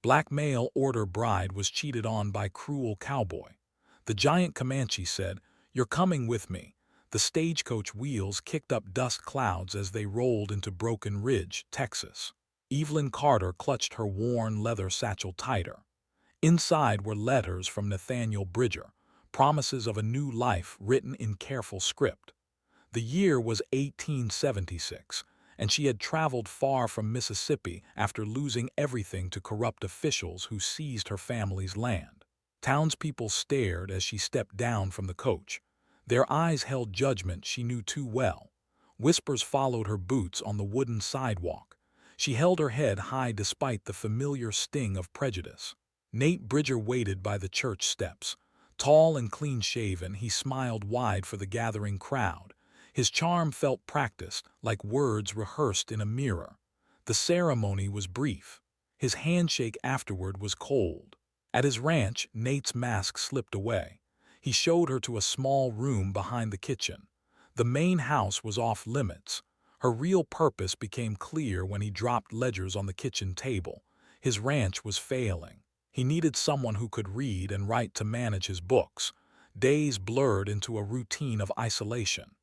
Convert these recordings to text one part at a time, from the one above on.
Black mail order bride was cheated on by cruel cowboy. The giant Comanche said, "You're coming with me." The stagecoach wheels kicked up dust clouds as they rolled into Broken Ridge, Texas. Evelyn Carter clutched her worn leather satchel tighter. Inside were letters from Nathaniel Bridger, promises of a new life written in careful script. The year was 1876, and she had traveled far from Mississippi after losing everything to corrupt officials who seized her family's land. Townspeople stared as she stepped down from the coach. Their eyes held judgment she knew too well. Whispers followed her boots on the wooden sidewalk. She held her head high despite the familiar sting of prejudice. Nate Bridger waited by the church steps. Tall and clean-shaven, he smiled wide for the gathering crowd. His charm felt practiced, like words rehearsed in a mirror. The ceremony was brief. His handshake afterward was cold. At his ranch, Nate's mask slipped away. He showed her to a small room behind the kitchen. The main house was off limits. Her real purpose became clear when he dropped ledgers on the kitchen table. His ranch was failing. He needed someone who could read and write to manage his books. Days blurred into a routine of isolation.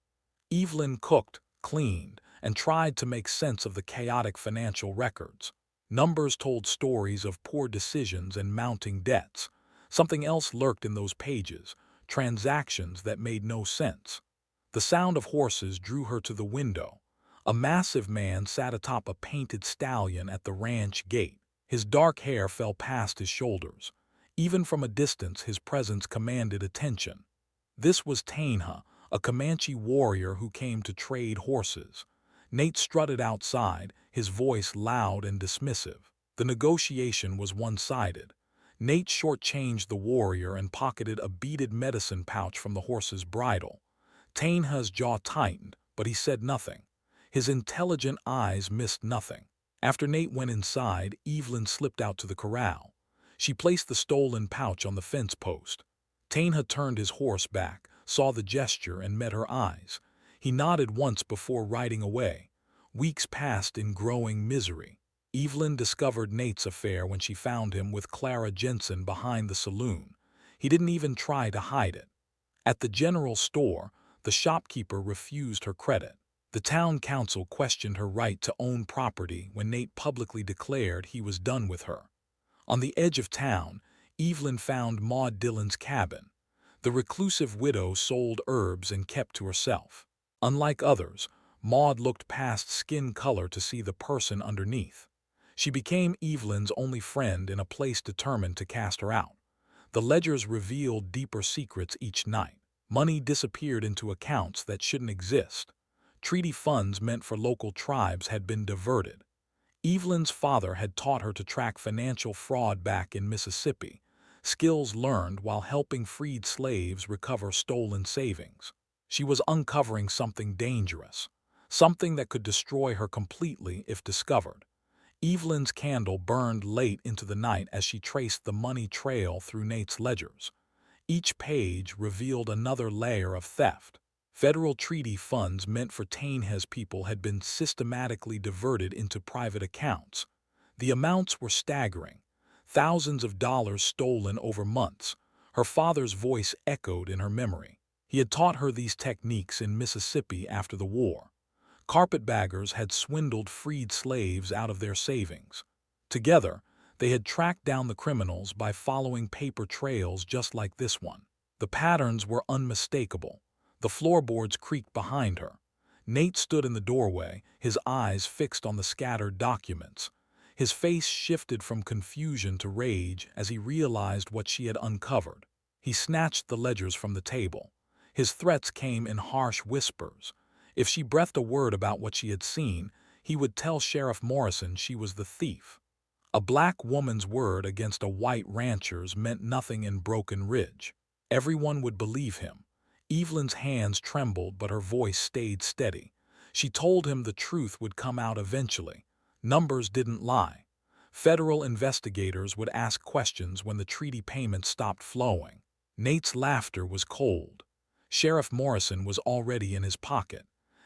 Evelyn cooked, cleaned, and tried to make sense of the chaotic financial records. Numbers told stories of poor decisions and mounting debts. Something else lurked in those pages, transactions that made no sense. The sound of horses drew her to the window. A massive man sat atop a painted stallion at the ranch gate. His dark hair fell past his shoulders. Even from a distance, his presence commanded attention. This was Tainha, a Comanche warrior who came to trade horses. Nate strutted outside, his voice loud and dismissive. The negotiation was one-sided. Nate shortchanged the warrior and pocketed a beaded medicine pouch from the horse's bridle. Tainha's jaw tightened, but he said nothing. His intelligent eyes missed nothing. After Nate went inside, Evelyn slipped out to the corral. She placed the stolen pouch on the fence post. Tainha turned his horse back, saw the gesture, and met her eyes. He nodded once before riding away. Weeks passed in growing misery. Evelyn discovered Nate's affair when she found him with Clara Jensen behind the saloon. He didn't even try to hide it. At the general store, the shopkeeper refused her credit. The town council questioned her right to own property when Nate publicly declared he was done with her. On the edge of town, Evelyn found Maud Dillon's cabin. The reclusive widow sold herbs and kept to herself. Unlike others, Maud looked past skin color to see the person underneath. She became Evelyn's only friend in a place determined to cast her out. The ledgers revealed deeper secrets each night. Money disappeared into accounts that shouldn't exist. Treaty funds meant for local tribes had been diverted. Evelyn's father had taught her to track financial fraud back in Mississippi, skills learned while helping freed slaves recover stolen savings. She was uncovering something dangerous, something that could destroy her completely if discovered. Evelyn's candle burned late into the night as she traced the money trail through Nate's ledgers. Each page revealed another layer of theft. Federal treaty funds meant for Tainha's people had been systematically diverted into private accounts. The amounts were staggering. Thousands of dollars stolen over months. Her father's voice echoed in her memory. He had taught her these techniques in Mississippi after the war. Carpetbaggers had swindled freed slaves out of their savings. Together, they had tracked down the criminals by following paper trails just like this one. The patterns were unmistakable. The floorboards creaked behind her. Nate stood in the doorway, his eyes fixed on the scattered documents. His face shifted from confusion to rage as he realized what she had uncovered. He snatched the ledgers from the table. His threats came in harsh whispers. If she breathed a word about what she had seen, he would tell Sheriff Morrison she was the thief. A black woman's word against a white rancher's meant nothing in Broken Ridge. Everyone would believe him. Evelyn's hands trembled, but her voice stayed steady. She told him the truth would come out eventually. Numbers didn't lie. Federal investigators would ask questions when the treaty payments stopped flowing. Nate's laughter was cold. Sheriff Morrison was already in his pocket.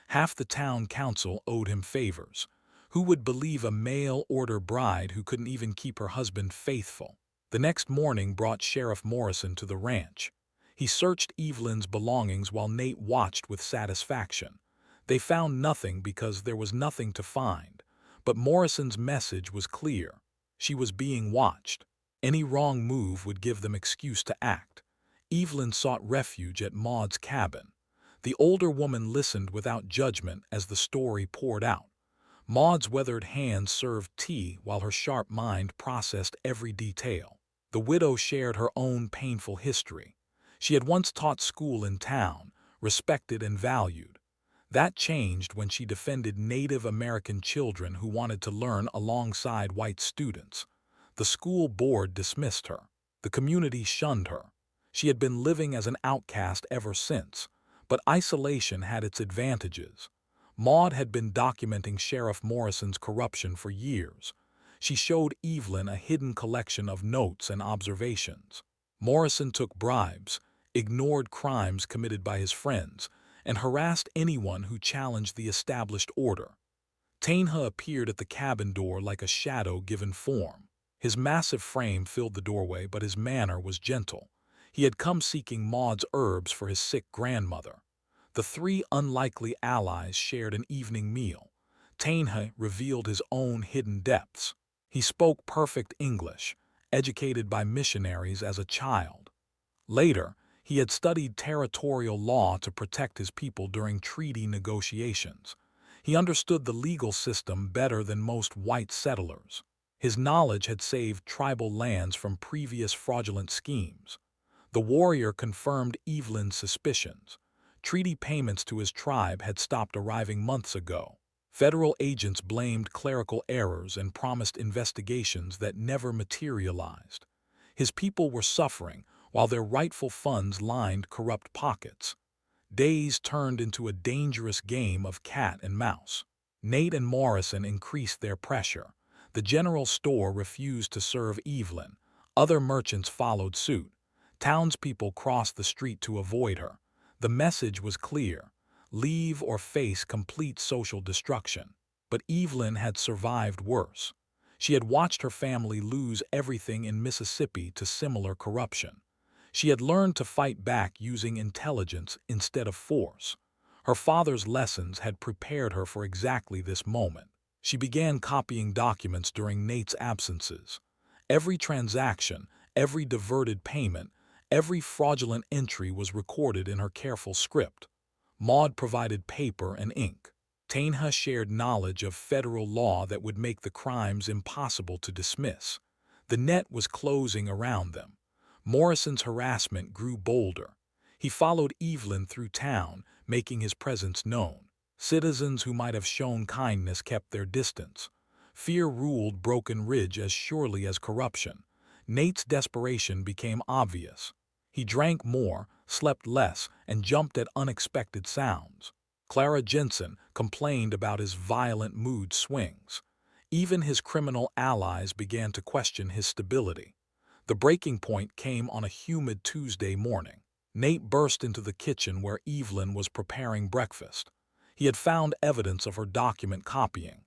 Half the town council owed him favors. Who would believe a mail-order bride who couldn't even keep her husband faithful? The next morning brought Sheriff Morrison to the ranch. He searched Evelyn's belongings while Nate watched with satisfaction. They found nothing because there was nothing to find. But Morrison's message was clear. She was being watched. Any wrong move would give them excuse to act. Evelyn sought refuge at Maud's cabin. The older woman listened without judgment as the story poured out. Maud's weathered hands served tea while her sharp mind processed every detail. The widow shared her own painful history. She had once taught school in town, respected and valued. That changed when she defended Native American children who wanted to learn alongside white students. The school board dismissed her. The community shunned her. She had been living as an outcast ever since. But isolation had its advantages. Maud had been documenting Sheriff Morrison's corruption for years. She showed Evelyn a hidden collection of notes and observations. Morrison took bribes, ignored crimes committed by his friends, and harassed anyone who challenged the established order. Tainha appeared at the cabin door like a shadow given form. His massive frame filled the doorway, but his manner was gentle. He had come seeking Maud's herbs for his sick grandmother. The three unlikely allies shared an evening meal. Tainha revealed his own hidden depths. He spoke perfect English, educated by missionaries as a child. Later, he had studied territorial law to protect his people during treaty negotiations. He understood the legal system better than most white settlers. His knowledge had saved tribal lands from previous fraudulent schemes. The warrior confirmed Evelyn's suspicions. Treaty payments to his tribe had stopped arriving months ago. Federal agents blamed clerical errors and promised investigations that never materialized. His people were suffering, while their rightful funds lined corrupt pockets. Days turned into a dangerous game of cat and mouse. Nate and Morrison increased their pressure. The general store refused to serve Evelyn. Other merchants followed suit. Townspeople crossed the street to avoid her. The message was clear: leave or face complete social destruction. But Evelyn had survived worse. She had watched her family lose everything in Mississippi to similar corruption. She had learned to fight back using intelligence instead of force. Her father's lessons had prepared her for exactly this moment. She began copying documents during Nate's absences. Every transaction, every diverted payment, every fraudulent entry was recorded in her careful script. Maud provided paper and ink. Tainha shared knowledge of federal law that would make the crimes impossible to dismiss. The net was closing around them. Morrison's harassment grew bolder. He followed Evelyn through town, making his presence known. Citizens who might have shown kindness kept their distance. Fear ruled Broken Ridge as surely as corruption. Nate's desperation became obvious. He drank more, slept less, and jumped at unexpected sounds. Clara Jensen complained about his violent mood swings. Even his criminal allies began to question his stability. The breaking point came on a humid Tuesday morning. Nate burst into the kitchen where Evelyn was preparing breakfast. He had found evidence of her document copying.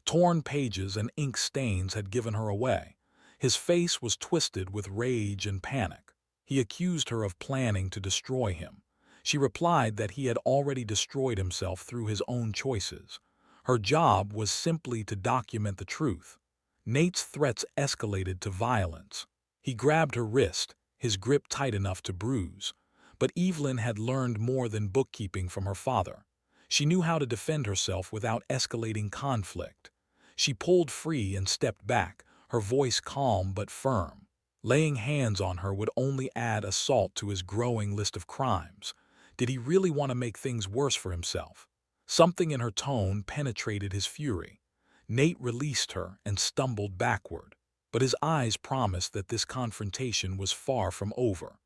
Torn pages and ink stains had given her away. His face was twisted with rage and panic. He accused her of planning to destroy him. She replied that he had already destroyed himself through his own choices. Her job was simply to document the truth. Nate's threats escalated to violence. He grabbed her wrist, his grip tight enough to bruise. But Evelyn had learned more than bookkeeping from her father. She knew how to defend herself without escalating conflict. She pulled free and stepped back, her voice calm but firm. Laying hands on her would only add assault to his growing list of crimes. Did he really want to make things worse for himself? Something in her tone penetrated his fury. Nate released her and stumbled backward. But his eyes promised that this confrontation was far from over.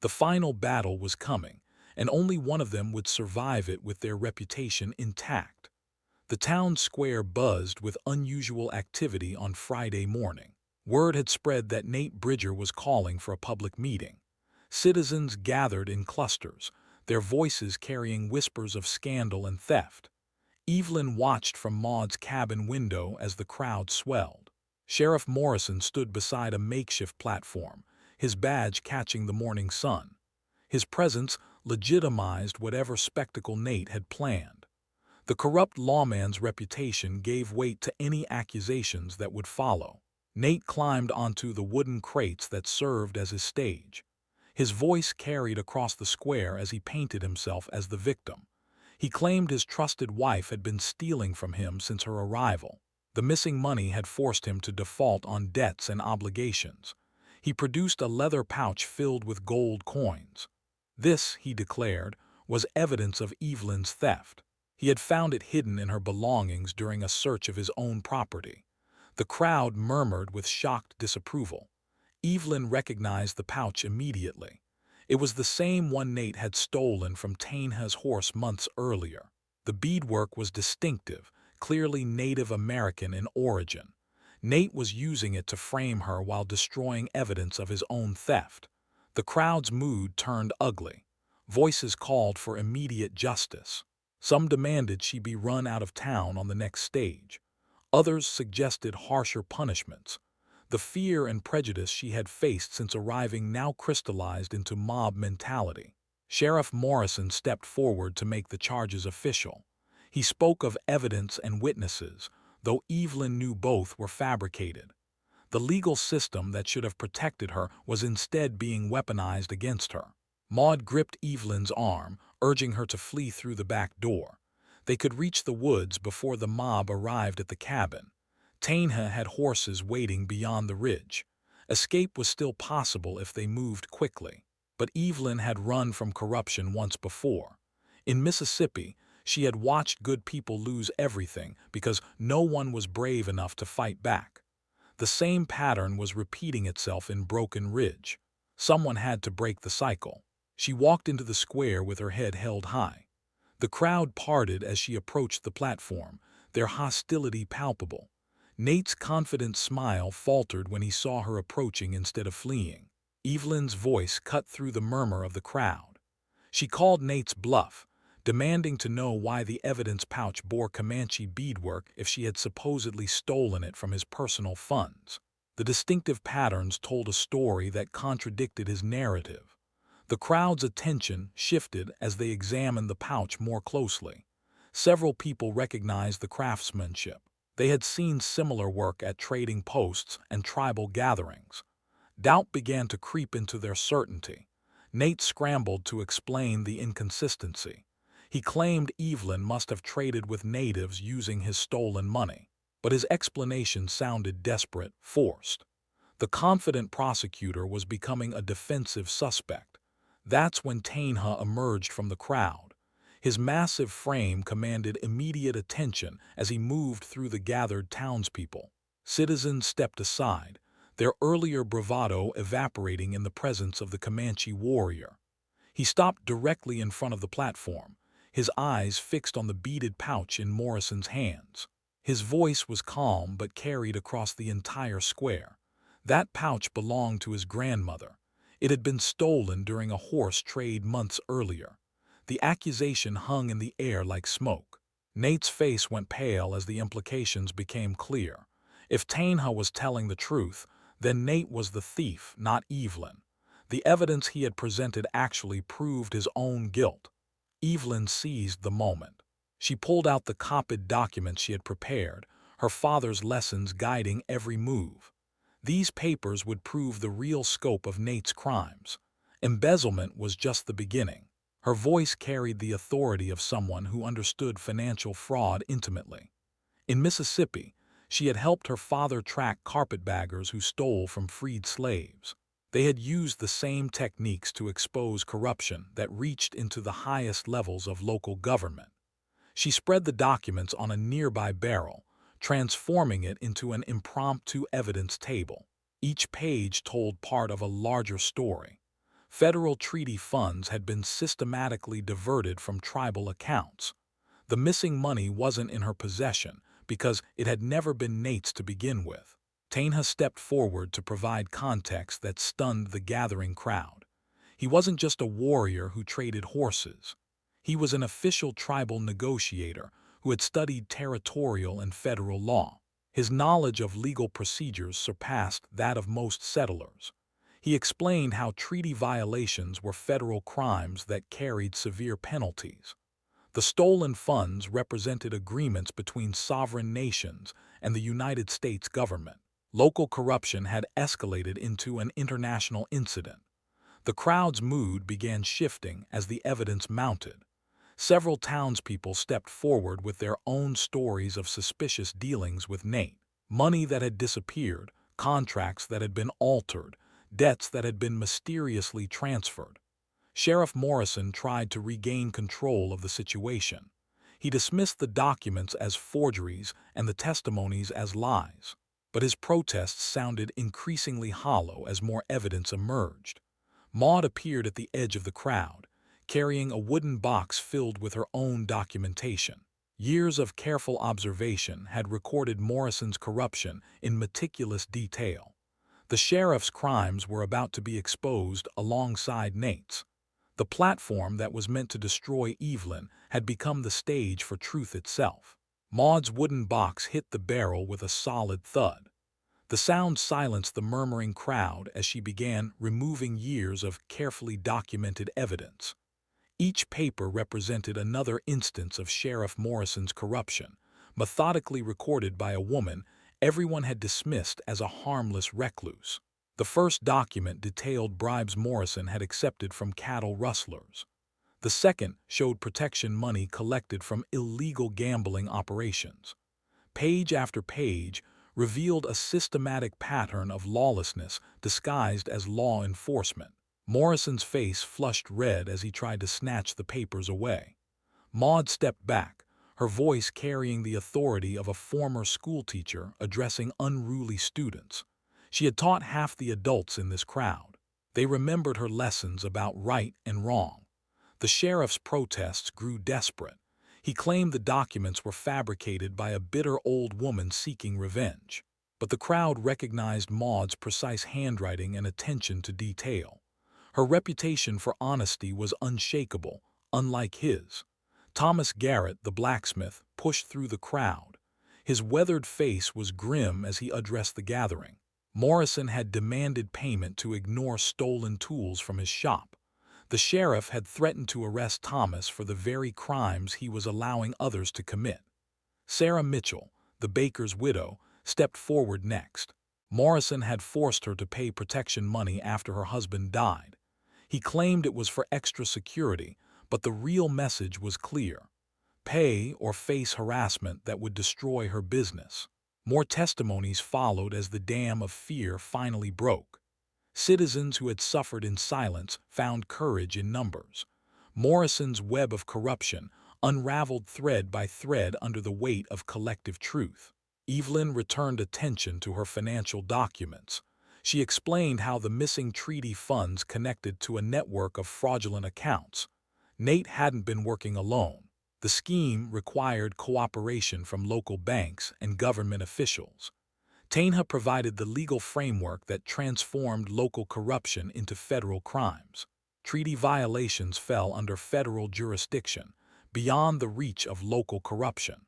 The final battle was coming, and only one of them would survive it with their reputation intact. The town square buzzed with unusual activity on Friday morning. Word had spread that Nate Bridger was calling for a public meeting. Citizens gathered in clusters, their voices carrying whispers of scandal and theft. Evelyn watched from Maud's cabin window as the crowd swelled. Sheriff Morrison stood beside a makeshift platform, his badge catching the morning sun. His presence legitimized whatever spectacle Nate had planned. The corrupt lawman's reputation gave weight to any accusations that would follow. Nate climbed onto the wooden crates that served as his stage. His voice carried across the square as he painted himself as the victim. He claimed his trusted wife had been stealing from him since her arrival. The missing money had forced him to default on debts and obligations. He produced a leather pouch filled with gold coins. This, he declared, was evidence of Evelyn's theft. He had found it hidden in her belongings during a search of his own property. The crowd murmured with shocked disapproval. Evelyn recognized the pouch immediately. It was the same one Nate had stolen from Tainha's horse months earlier. The beadwork was distinctive, clearly Native American in origin. Nate was using it to frame her while destroying evidence of his own theft. The crowd's mood turned ugly. Voices called for immediate justice. Some demanded she be run out of town on the next stage. Others suggested harsher punishments. The fear and prejudice she had faced since arriving now crystallized into mob mentality. Sheriff Morrison stepped forward to make the charges official. He spoke of evidence and witnesses, though Evelyn knew both were fabricated. The legal system that should have protected her was instead being weaponized against her. Maud gripped Evelyn's arm, urging her to flee through the back door. They could reach the woods before the mob arrived at the cabin. Tainha had horses waiting beyond the ridge. Escape was still possible if they moved quickly. But Evelyn had run from corruption once before. In Mississippi, she had watched good people lose everything because no one was brave enough to fight back. The same pattern was repeating itself in Broken Ridge. Someone had to break the cycle. She walked into the square with her head held high. The crowd parted as she approached the platform, their hostility palpable. Nate's confident smile faltered when he saw her approaching instead of fleeing. Evelyn's voice cut through the murmur of the crowd. She called Nate's bluff, demanding to know why the evidence pouch bore Comanche beadwork if she had supposedly stolen it from his personal funds. The distinctive patterns told a story that contradicted his narrative. The crowd's attention shifted as they examined the pouch more closely. Several people recognized the craftsmanship. They had seen similar work at trading posts and tribal gatherings. Doubt began to creep into their certainty. Nate scrambled to explain the inconsistency. He claimed Evelyn must have traded with natives using his stolen money, but his explanation sounded desperate, forced. The confident prosecutor was becoming a defensive suspect. That's when Tainha emerged from the crowd. His massive frame commanded immediate attention as he moved through the gathered townspeople. Citizens stepped aside, their earlier bravado evaporating in the presence of the Comanche warrior. He stopped directly in front of the platform, his eyes fixed on the beaded pouch in Morrison's hands. His voice was calm but carried across the entire square. That pouch belonged to his grandmother. It had been stolen during a horse trade months earlier. The accusation hung in the air like smoke. Nate's face went pale as the implications became clear. If Tainha was telling the truth, then Nate was the thief, not Evelyn. The evidence he had presented actually proved his own guilt. Evelyn seized the moment. She pulled out the copied documents she had prepared, her father's lessons guiding every move. These papers would prove the real scope of Nate's crimes. Embezzlement was just the beginning. Her voice carried the authority of someone who understood financial fraud intimately. In Mississippi, she had helped her father track carpetbaggers who stole from freed slaves. They had used the same techniques to expose corruption that reached into the highest levels of local government. She spread the documents on a nearby barrel, transforming it into an impromptu evidence table. Each page told part of a larger story. Federal treaty funds had been systematically diverted from tribal accounts. The missing money wasn't in her possession because it had never been Nate's to begin with. Tainha stepped forward to provide context that stunned the gathering crowd. He wasn't just a warrior who traded horses. He was an official tribal negotiator who had studied territorial and federal law. His knowledge of legal procedures surpassed that of most settlers. He explained how treaty violations were federal crimes that carried severe penalties. The stolen funds represented agreements between sovereign nations and the United States government. Local corruption had escalated into an international incident. The crowd's mood began shifting as the evidence mounted. Several townspeople stepped forward with their own stories of suspicious dealings with Nate. Money that had disappeared, contracts that had been altered, debts that had been mysteriously transferred. Sheriff Morrison tried to regain control of the situation. He dismissed the documents as forgeries and the testimonies as lies. But his protests sounded increasingly hollow as more evidence emerged. Maud appeared at the edge of the crowd, carrying a wooden box filled with her own documentation. Years of careful observation had recorded Morrison's corruption in meticulous detail. The sheriff's crimes were about to be exposed alongside Nate's. The platform that was meant to destroy Evelyn had become the stage for truth itself. Maud's wooden box hit the barrel with a solid thud. The sound silenced the murmuring crowd as she began removing years of carefully documented evidence. Each paper represented another instance of Sheriff Morrison's corruption, methodically recorded by a woman everyone had dismissed as a harmless recluse. The first document detailed bribes Morrison had accepted from cattle rustlers. The second showed protection money collected from illegal gambling operations. Page after page revealed a systematic pattern of lawlessness disguised as law enforcement. Morrison's face flushed red as he tried to snatch the papers away. Maud stepped back, her voice carrying the authority of a former schoolteacher addressing unruly students. She had taught half the adults in this crowd. They remembered her lessons about right and wrong. The sheriff's protests grew desperate. He claimed the documents were fabricated by a bitter old woman seeking revenge. But the crowd recognized Maud's precise handwriting and attention to detail. Her reputation for honesty was unshakable, unlike his. Thomas Garrett, the blacksmith, pushed through the crowd. His weathered face was grim as he addressed the gathering. Morrison had demanded payment to ignore stolen tools from his shop. The sheriff had threatened to arrest Thomas for the very crimes he was allowing others to commit. Sarah Mitchell, the baker's widow, stepped forward next. Morrison had forced her to pay protection money after her husband died. He claimed it was for extra security, but the real message was clear: pay or face harassment that would destroy her business. More testimonies followed as the dam of fear finally broke. Citizens who had suffered in silence found courage in numbers. Morrison's web of corruption unraveled thread by thread under the weight of collective truth. Evelyn returned attention to her financial documents. She explained how the missing treaty funds connected to a network of fraudulent accounts. Nate hadn't been working alone. The scheme required cooperation from local banks and government officials. Tainha provided the legal framework that transformed local corruption into federal crimes. Treaty violations fell under federal jurisdiction, beyond the reach of local corruption.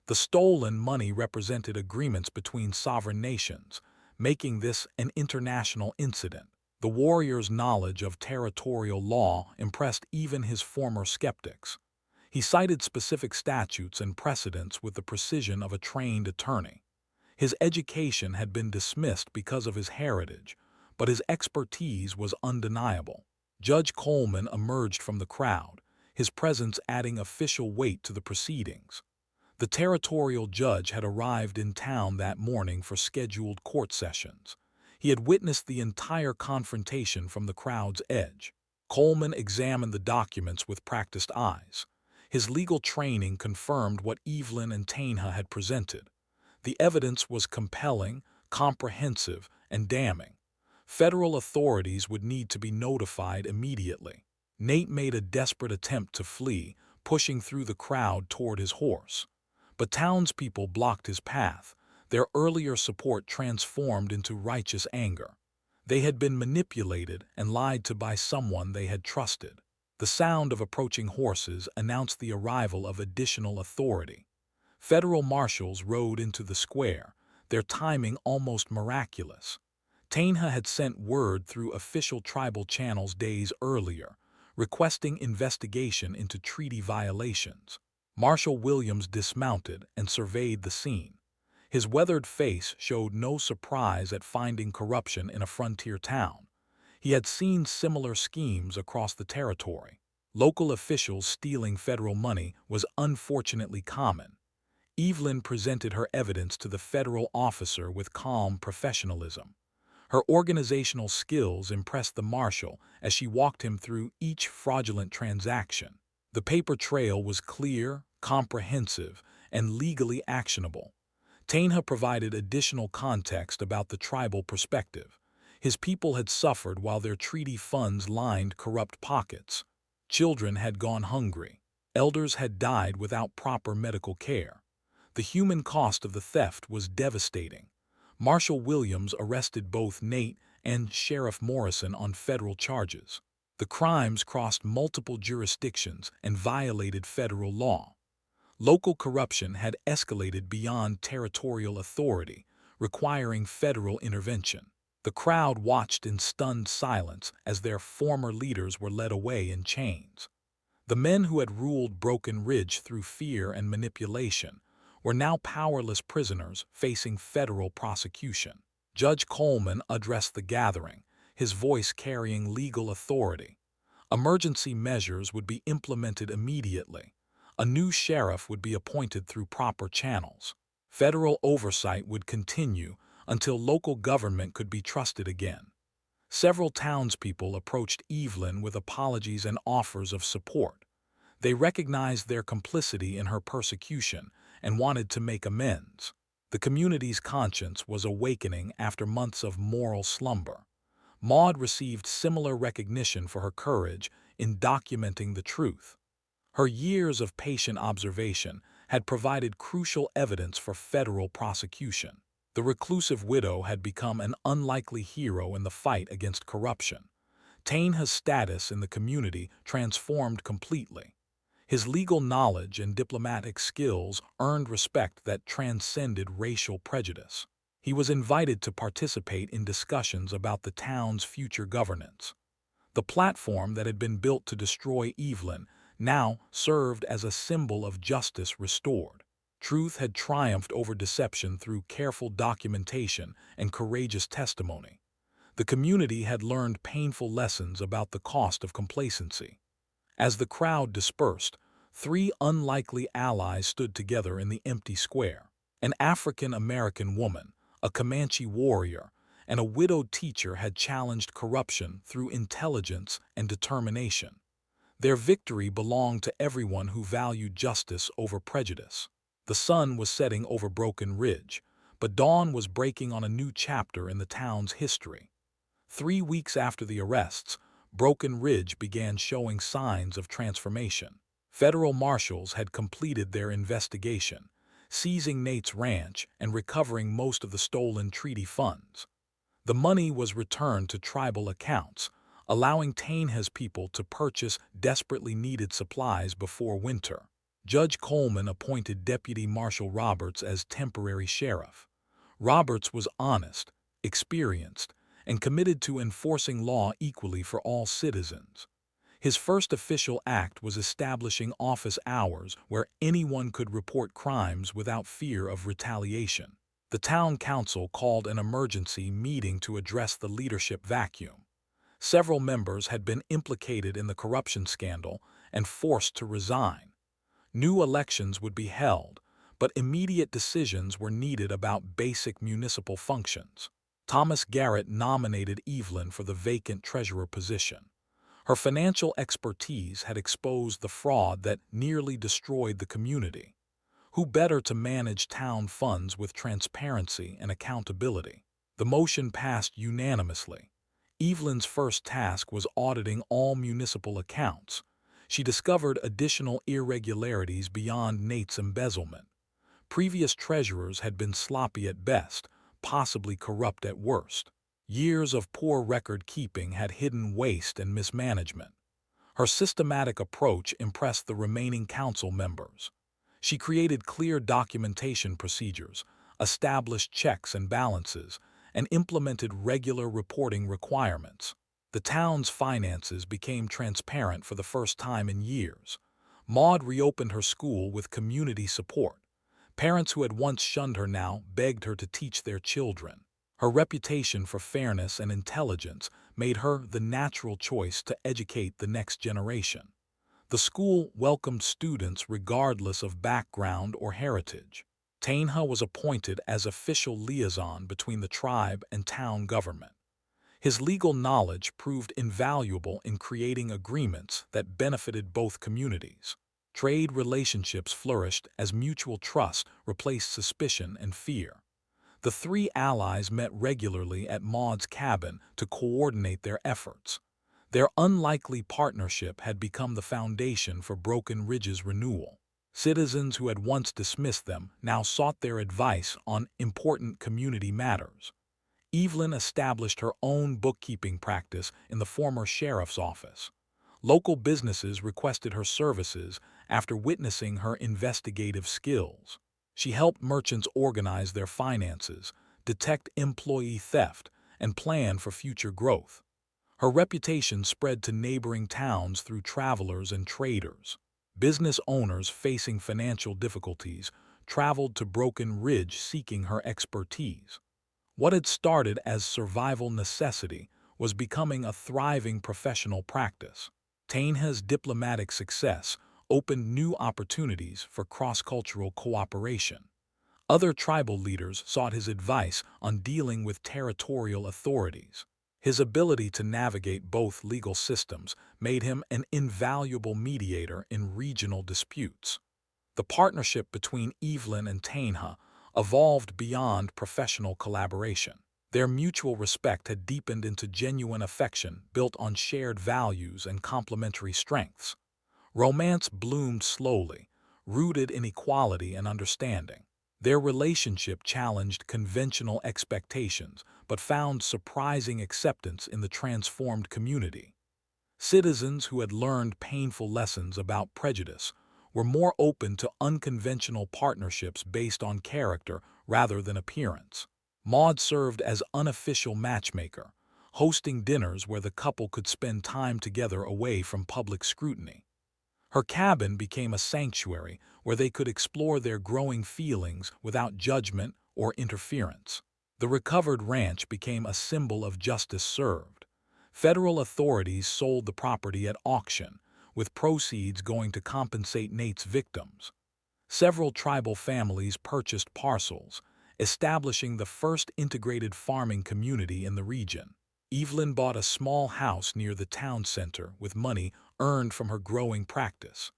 The stolen money represented agreements between sovereign nations, making this an international incident. The warrior's knowledge of territorial law impressed even his former skeptics. He cited specific statutes and precedents with the precision of a trained attorney. His education had been dismissed because of his heritage, but his expertise was undeniable. Judge Coleman emerged from the crowd, his presence adding official weight to the proceedings. The territorial judge had arrived in town that morning for scheduled court sessions. He had witnessed the entire confrontation from the crowd's edge. Coleman examined the documents with practiced eyes. His legal training confirmed what Evelyn and Tainha had presented. The evidence was compelling, comprehensive, and damning. Federal authorities would need to be notified immediately. Nate made a desperate attempt to flee, pushing through the crowd toward his horse. But townspeople blocked his path. Their earlier support transformed into righteous anger. They had been manipulated and lied to by someone they had trusted. The sound of approaching horses announced the arrival of additional authority. Federal marshals rode into the square, their timing almost miraculous. Tainha had sent word through official tribal channels days earlier, requesting investigation into treaty violations. Marshal Williams dismounted and surveyed the scene. His weathered face showed no surprise at finding corruption in a frontier town. He had seen similar schemes across the territory. Local officials stealing federal money was unfortunately common. Evelyn presented her evidence to the federal officer with calm professionalism. Her organizational skills impressed the marshal as she walked him through each fraudulent transaction. The paper trail was clear, comprehensive, and legally actionable. Tainha provided additional context about the tribal perspective. His people had suffered while their treaty funds lined corrupt pockets. Children had gone hungry. Elders had died without proper medical care. The human cost of the theft was devastating. Marshal Williams arrested both Nate and Sheriff Morrison on federal charges. The crimes crossed multiple jurisdictions and violated federal law. Local corruption had escalated beyond territorial authority, requiring federal intervention. The crowd watched in stunned silence as their former leaders were led away in chains. The men who had ruled Broken Ridge through fear and manipulation were now powerless prisoners facing federal prosecution. Judge Coleman addressed the gathering, his voice carrying legal authority. Emergency measures would be implemented immediately. A new sheriff would be appointed through proper channels. Federal oversight would continue until local government could be trusted again. Several townspeople approached Evelyn with apologies and offers of support. They recognized their complicity in her persecution and wanted to make amends. The community's conscience was awakening after months of moral slumber. Maud received similar recognition for her courage in documenting the truth. Her years of patient observation had provided crucial evidence for federal prosecution. The reclusive widow had become an unlikely hero in the fight against corruption. Tainha's status in the community transformed completely. His legal knowledge and diplomatic skills earned respect that transcended racial prejudice. He was invited to participate in discussions about the town's future governance. The platform that had been built to destroy Evelyn now served as a symbol of justice restored. Truth had triumphed over deception through careful documentation and courageous testimony. The community had learned painful lessons about the cost of complacency. As the crowd dispersed, three unlikely allies stood together in the empty square. An African-American woman, a Comanche warrior, and a widowed teacher had challenged corruption through intelligence and determination. Their victory belonged to everyone who valued justice over prejudice. The sun was setting over Broken Ridge, but dawn was breaking on a new chapter in the town's history. 3 weeks after the arrests, Broken Ridge began showing signs of transformation. Federal marshals had completed their investigation, seizing Nate's ranch and recovering most of the stolen treaty funds. The money was returned to tribal accounts, allowing Tainha's people to purchase desperately needed supplies before winter. Judge Coleman appointed Deputy Marshal Roberts as temporary sheriff. Roberts was honest, experienced, and committed to enforcing law equally for all citizens. His first official act was establishing office hours where anyone could report crimes without fear of retaliation. The town council called an emergency meeting to address the leadership vacuum. Several members had been implicated in the corruption scandal and forced to resign. New elections would be held, but immediate decisions were needed about basic municipal functions. Thomas Garrett nominated Evelyn for the vacant treasurer position. Her financial expertise had exposed the fraud that nearly destroyed the community. Who better to manage town funds with transparency and accountability? The motion passed unanimously. Evelyn's first task was auditing all municipal accounts. She discovered additional irregularities beyond Nate's embezzlement. Previous treasurers had been sloppy at best, possibly corrupt at worst. Years of poor record-keeping had hidden waste and mismanagement. Her systematic approach impressed the remaining council members. She created clear documentation procedures, established checks and balances, and implemented regular reporting requirements. The town's finances became transparent for the first time in years. Maud reopened her school with community support. Parents who had once shunned her now begged her to teach their children. Her reputation for fairness and intelligence made her the natural choice to educate the next generation. The school welcomed students regardless of background or heritage. Tainha was appointed as official liaison between the tribe and town government. His legal knowledge proved invaluable in creating agreements that benefited both communities. Trade relationships flourished as mutual trust replaced suspicion and fear. The three allies met regularly at Maud's cabin to coordinate their efforts. Their unlikely partnership had become the foundation for Broken Ridge's renewal. Citizens who had once dismissed them now sought their advice on important community matters. Evelyn established her own bookkeeping practice in the former sheriff's office. Local businesses requested her services after witnessing her investigative skills. She helped merchants organize their finances, detect employee theft, and plan for future growth. Her reputation spread to neighboring towns through travelers and traders. Business owners facing financial difficulties traveled to Broken Ridge seeking her expertise. What had started as survival necessity was becoming a thriving professional practice. Tainha's diplomatic success opened new opportunities for cross-cultural cooperation. Other tribal leaders sought his advice on dealing with territorial authorities. His ability to navigate both legal systems made him an invaluable mediator in regional disputes. The partnership between Evelyn and Tainha evolved beyond professional collaboration. Their mutual respect had deepened into genuine affection built on shared values and complementary strengths. Romance bloomed slowly, rooted in equality and understanding. Their relationship challenged conventional expectations but found surprising acceptance in the transformed community. Citizens who had learned painful lessons about prejudice were more open to unconventional partnerships based on character rather than appearance. Maud served as unofficial matchmaker, hosting dinners where the couple could spend time together away from public scrutiny. Her cabin became a sanctuary where they could explore their growing feelings without judgment or interference. The recovered ranch became a symbol of justice served. Federal authorities sold the property at auction, with proceeds going to compensate Nate's victims. Several tribal families purchased parcels, establishing the first integrated farming community in the region. Evelyn bought a small house near the town center with money earned from her growing practice.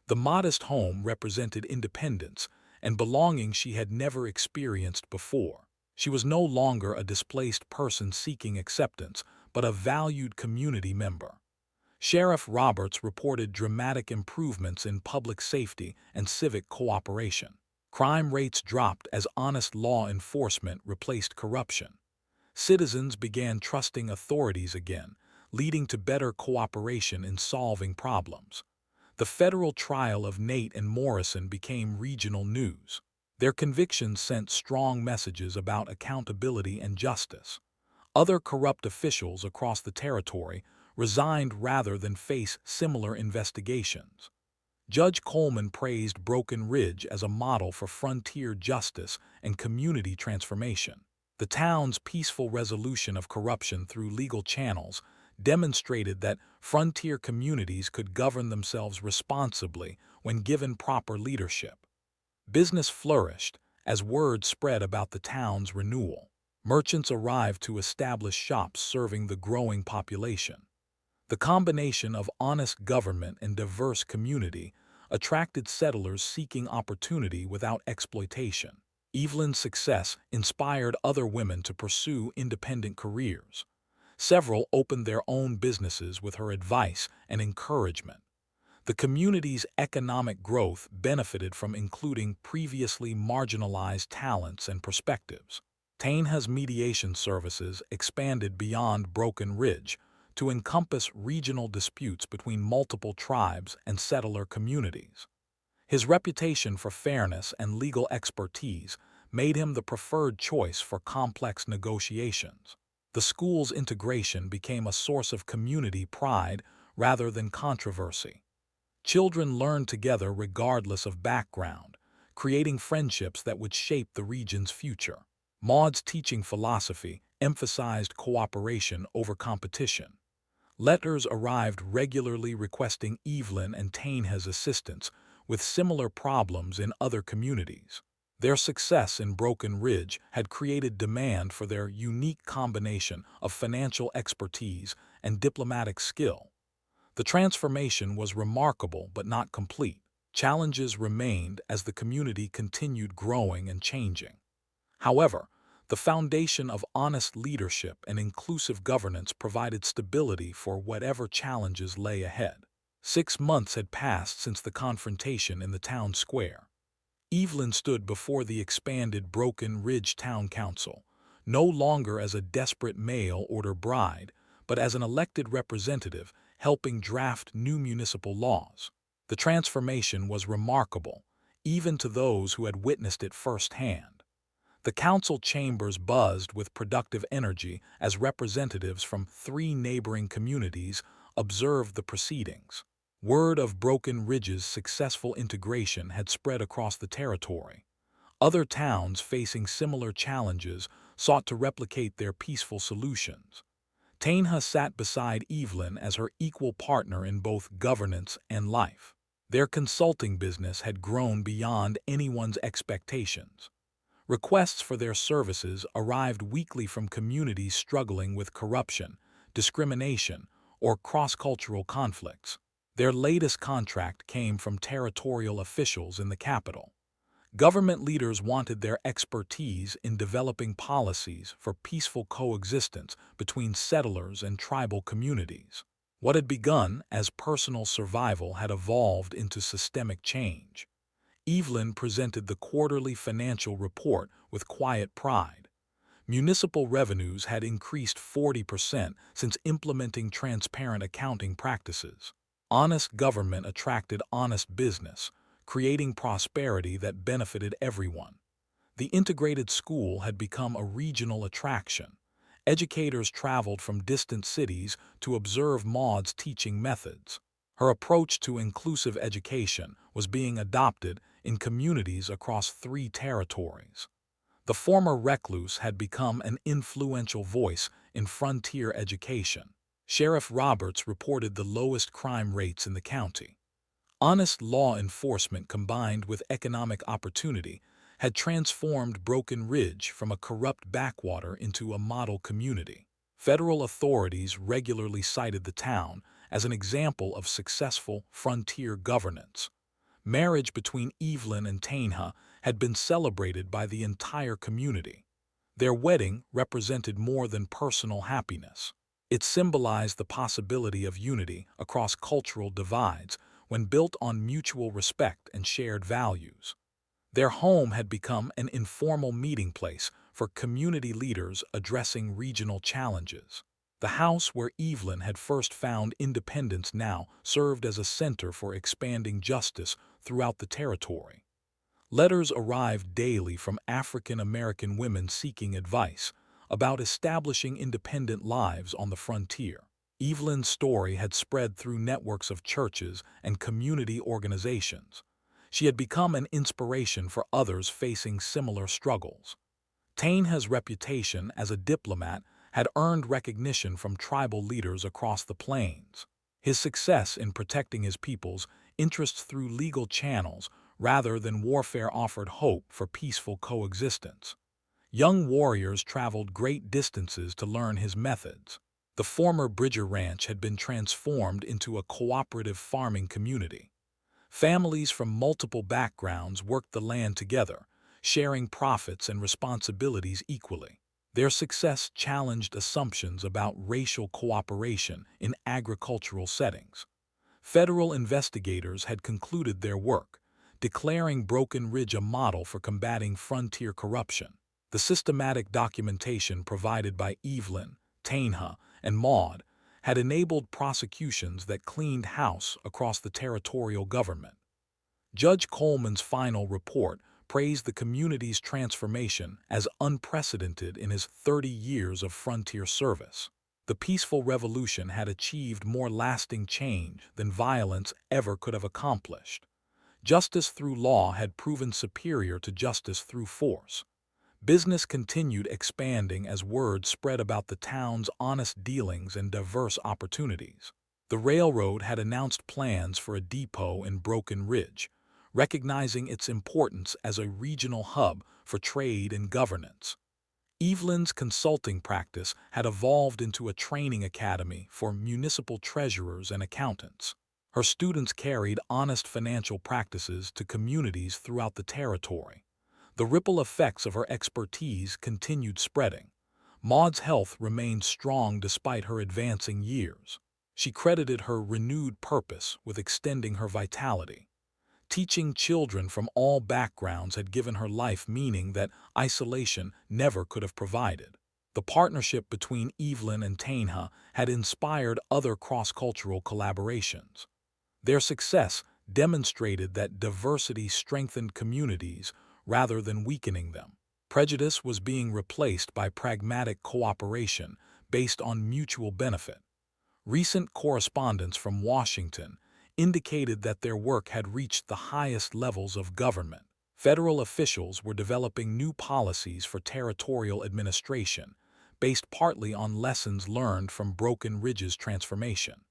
The modest home represented independence and belonging she had never experienced before. She was no longer a displaced person seeking acceptance, but a valued community member. Sheriff Roberts reported dramatic improvements in public safety and civic cooperation. Crime rates dropped as honest law enforcement replaced corruption. Citizens began trusting authorities again, leading to better cooperation in solving problems. The federal trial of Nate and Morrison became regional news. Their convictions sent strong messages about accountability and justice. Other corrupt officials across the territory resigned rather than face similar investigations. Judge Coleman praised Broken Ridge as a model for frontier justice and community transformation. The town's peaceful resolution of corruption through legal channels demonstrated that frontier communities could govern themselves responsibly when given proper leadership. Business flourished as word spread about the town's renewal. Merchants arrived to establish shops serving the growing population. The combination of honest government and diverse community attracted settlers seeking opportunity without exploitation. Evelyn's success inspired other women to pursue independent careers. Several opened their own businesses with her advice and encouragement. The community's economic growth benefited from including previously marginalized talents and perspectives. Tainha's mediation services expanded beyond Broken Ridge to encompass regional disputes between multiple tribes and settler communities. His reputation for fairness and legal expertise made him the preferred choice for complex negotiations. The school's integration became a source of community pride rather than controversy. Children learned together regardless of background, creating friendships that would shape the region's future. Maud's teaching philosophy emphasized cooperation over competition. Letters arrived regularly requesting Evelyn and Tainha's assistance with similar problems in other communities. Their success in Broken Ridge had created demand for their unique combination of financial expertise and diplomatic skill. The transformation was remarkable but not complete. Challenges remained as the community continued growing and changing. However, the foundation of honest leadership and inclusive governance provided stability for whatever challenges lay ahead. 6 months had passed since the confrontation in the town square. Evelyn stood before the expanded Broken Ridge Town Council, no longer as a desperate mail-order bride, but as an elected representative helping draft new municipal laws. The transformation was remarkable, even to those who had witnessed it firsthand. The council chambers buzzed with productive energy as representatives from 3 neighboring communities observed the proceedings. Word of Broken Ridge's successful integration had spread across the territory. Other towns facing similar challenges sought to replicate their peaceful solutions. Tainha sat beside Evelyn as her equal partner in both governance and life. Their consulting business had grown beyond anyone's expectations. Requests for their services arrived weekly from communities struggling with corruption, discrimination, or cross-cultural conflicts. Their latest contract came from territorial officials in the capital. Government leaders wanted their expertise in developing policies for peaceful coexistence between settlers and tribal communities. What had begun as personal survival had evolved into systemic change. Evelyn presented the quarterly financial report with quiet pride. Municipal revenues had increased 40% since implementing transparent accounting practices. Honest government attracted honest business, creating prosperity that benefited everyone. The integrated school had become a regional attraction. Educators traveled from distant cities to observe Maud's teaching methods. Her approach to inclusive education was being adopted in communities across 3 territories. The former recluse had become an influential voice in frontier education. Sheriff Roberts reported the lowest crime rates in the county. Honest law enforcement combined with economic opportunity had transformed Broken Ridge from a corrupt backwater into a model community. Federal authorities regularly cited the town as an example of successful frontier governance. Marriage between Evelyn and Tainha had been celebrated by the entire community. Their wedding represented more than personal happiness. It symbolized the possibility of unity across cultural divides when built on mutual respect and shared values. Their home had become an informal meeting place for community leaders addressing regional challenges. The house where Evelyn had first found independence now served as a center for expanding justice throughout the territory. Letters arrived daily from African American women seeking advice about establishing independent lives on the frontier. Evelyn's story had spread through networks of churches and community organizations. She had become an inspiration for others facing similar struggles. Tainha's reputation as a diplomat had earned recognition from tribal leaders across the plains. His success in protecting his people's interests through legal channels rather than warfare offered hope for peaceful coexistence. Young warriors traveled great distances to learn his methods. The former Bridger Ranch had been transformed into a cooperative farming community. Families from multiple backgrounds worked the land together, sharing profits and responsibilities equally. Their success challenged assumptions about racial cooperation in agricultural settings. Federal investigators had concluded their work, declaring Broken Ridge a model for combating frontier corruption. The systematic documentation provided by Evelyn, Tainha, and Maud had enabled prosecutions that cleaned house across the territorial government. Judge Coleman's final report praised the community's transformation as unprecedented in his 30 years of frontier service. The peaceful revolution had achieved more lasting change than violence ever could have accomplished. Justice through law had proven superior to justice through force. Business continued expanding as word spread about the town's honest dealings and diverse opportunities. The railroad had announced plans for a depot in Broken Ridge, recognizing its importance as a regional hub for trade and governance. Evelyn's consulting practice had evolved into a training academy for municipal treasurers and accountants. Her students carried honest financial practices to communities throughout the territory. The ripple effects of her expertise continued spreading. Maud's health remained strong despite her advancing years. She credited her renewed purpose with extending her vitality. Teaching children from all backgrounds had given her life meaning that isolation never could have provided. The partnership between Evelyn and Tainha had inspired other cross-cultural collaborations. Their success demonstrated that diversity strengthened communities rather than weakening them. Prejudice was being replaced by pragmatic cooperation based on mutual benefit. Recent correspondence from Washington indicated that their work had reached the highest levels of government. Federal officials were developing new policies for territorial administration, based partly on lessons learned from Broken Ridge's transformation.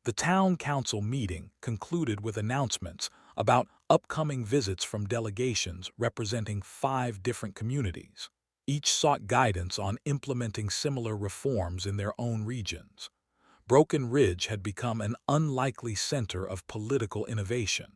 The town council meeting concluded with announcements about upcoming visits from delegations representing 5 different communities. Each sought guidance on implementing similar reforms in their own regions. Broken Ridge had become an unlikely center of political innovation.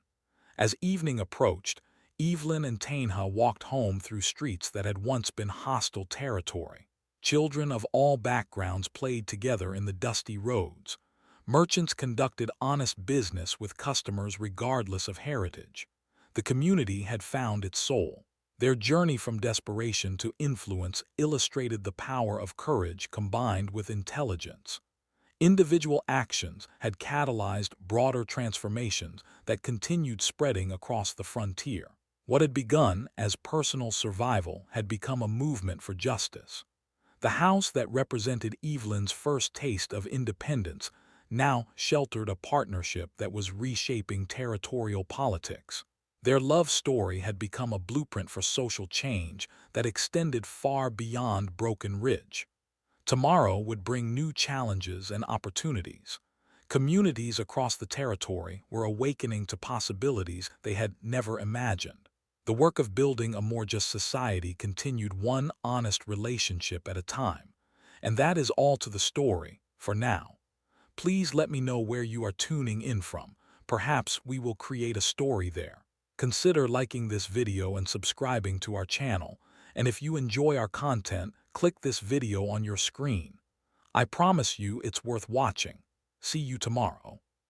As evening approached, Evelyn and Tainha walked home through streets that had once been hostile territory. Children of all backgrounds played together in the dusty roads. Merchants conducted honest business with customers regardless of heritage. The community had found its soul. Their journey from desperation to influence illustrated the power of courage combined with intelligence. Individual actions had catalyzed broader transformations that continued spreading across the frontier. What had begun as personal survival had become a movement for justice. The house that represented Evelyn's first taste of independence now sheltered a partnership that was reshaping territorial politics. Their love story had become a blueprint for social change that extended far beyond Broken Ridge. Tomorrow would bring new challenges and opportunities. Communities across the territory were awakening to possibilities they had never imagined. The work of building a more just society continued one honest relationship at a time. And that is all to the story, for now. Please let me know where you are tuning in from. Perhaps we will create a story there. Consider liking this video and subscribing to our channel. And if you enjoy our content, click this video on your screen. I promise you it's worth watching. See you tomorrow.